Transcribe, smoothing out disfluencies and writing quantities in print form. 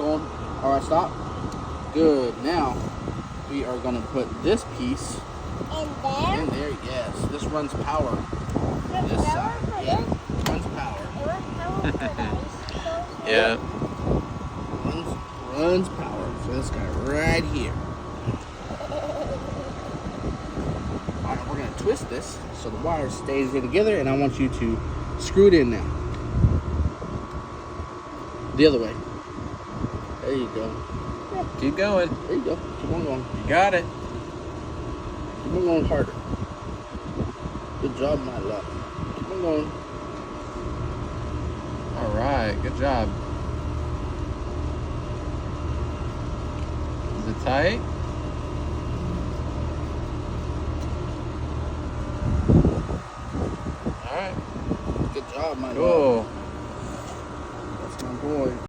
going. All right, stop. Good. Now we are going to put this piece in there. Yes. This runs power. This side. Yeah. Runs power. Yeah. Runs power. So this guy right here. All right, we're going to twist this so the wire stays here together, and I want you to screw it in now. The other way. There you go. Keep going. There you go. Keep on going. You got it. Keep on going harder. Good job, my love. Keep on going. All right. Good job. Is it tight? All right. Good job, my love. Cool. That's my boy.